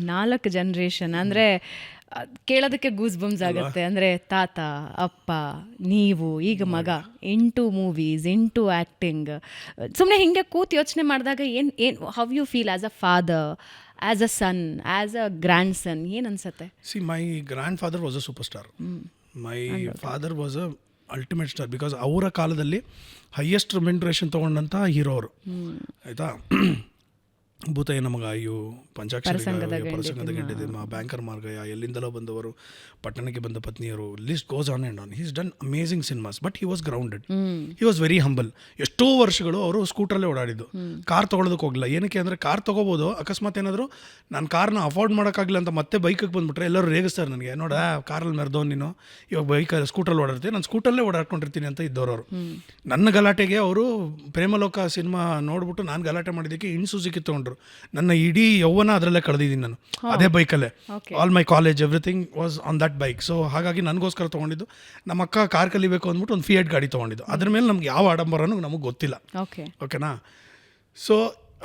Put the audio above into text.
4 generation ಅಂದರೆ ಕೇಳೋದಕ್ಕೆ goose ಬಂಬ್ಸ್ ಆಗುತ್ತೆ. ಅಂದರೆ ತಾತ, ಅಪ್ಪ, ನೀವು, ಈಗ ಮಗ, 8 ಮೂವೀಸ್, 8 ಆ್ಯಕ್ಟಿಂಗ್. ಸುಮ್ಮನೆ ಹಿಂಗೆ ಕೂತು ಯೋಚನೆ ಮಾಡಿದಾಗ ಏನು how you feel as a father, as a son, as a grandson, ಏನು ಅನ್ಸುತ್ತೆ? See, my grandfather was a superstar. My father was a ultimate star. Because ಅವರ ಕಾಲದಲ್ಲಿ ಹೈಯೆಸ್ಟ್ ರೆಮ್ಯುನರೇಷನ್ ತೊಗೊಂಡಂಥ ಹೀರೋ ಅವರು. ಆಯಿತಾ, ಭೂತಯ್ಯ ನಮಗ ಅಯ್ಯೋ, ಪಂಚಾಕ್ಷರಿ, Parasangada ಗಂಡಿದಿಮ್ಮ, banker Margayya, ಎಲ್ಲಿಂದಲೋ ಬಂದವರು, ಪಟ್ಟಣಕ್ಕೆ ಬಂದ ಪತ್ನಿಯರು, list goes on and on. He's done amazing cinemas. But he was grounded, he was very humble. ಎಷ್ಟೋ ವರ್ಷಗಳು ಅವರು ಸ್ಕೂಟ್ರಲ್ಲೇ ಓಡಾಡಿದ್ದು, ಕಾರ್ ತೊಗೊಳೋದಕ್ಕೆ ಹೋಗಿಲ್ಲ. ಏನಕ್ಕೆ ಅಂದರೆ ಕಾರ್ ತೊಗೋಬೋದು, ಅಕಸ್ಮಾತ್ ಏನಾದರೂ ನಾನು ಕಾರ್ನ ಅಫೋರ್ಡ್ ಮಾಡೋಕ್ಕಾಗಲಿಲ್ಲ ಅಂತ ಮತ್ತೆ ಬೈಕಿಗೆ ಬಂದುಬಿಟ್ರೆ ಎಲ್ಲರೂ ರೇಗಿಸ್ತಾರೆ ನನಗೆ. ನೋಡ, ಕಾರಲ್ಲಿ ಮೆರೆದೋ ನೀನು, ಇವಾಗ ಬೈಕಲ್ಲಿ ಸ್ಕೂಟ್ರಲ್ಲಿ ಓಡಾಡ್ತೀನಿ, ನಾನು ಸ್ಕೂಟಲ್ಲೇ ಓಡಾಡ್ಕೊಂಡಿರ್ತೀನಿ ಅಂತ ಇದ್ದವರು. ನನ್ನ ಗಲಾಟೆಗೆ ಅವರು ಪ್ರೇಮಲೋಕ ಸಿನಿಮಾ ನೋಡ್ಬಿಟ್ಟು ನಾನು ಗಲಾಟೆ ಮಾಡಿದ್ದಕ್ಕೆ ಇನ್ಸೂಸಿಗೆ ತೊಗೊಂಡ್ರು. ನನ್ನ ಇಡೀ ಯೌವನ ಅದರಲ್ಲೇ ಕಳೆದಿದ್ದೀನಿ ನಾನು, ಅದೇ ಬೈಕಲ್ಲೇ. All my college everything was on that bike. So ಹಾಗಾಗಿ ನನಗೋಸ್ಕರ ತೊಗೊಂಡಿದ್ದು. ನಮ್ಮ ಅಕ್ಕ ಕಾರ್ ಕಲಿಬೇಕು ಅಂದ್ಬಿಟ್ಟು ಒಂದು ಫಿಯಟ್ ಗಾಡಿ ತೊಗೊಂಡಿದ್ದು. ಅದ್ರ ಮೇಲೆ ನಮ್ಗೆ ಯಾವ ಆಡಂಬರನೂ ನಮಗೆ ಗೊತ್ತಿಲ್ಲ. ಓಕೆನಾ? ಸೊ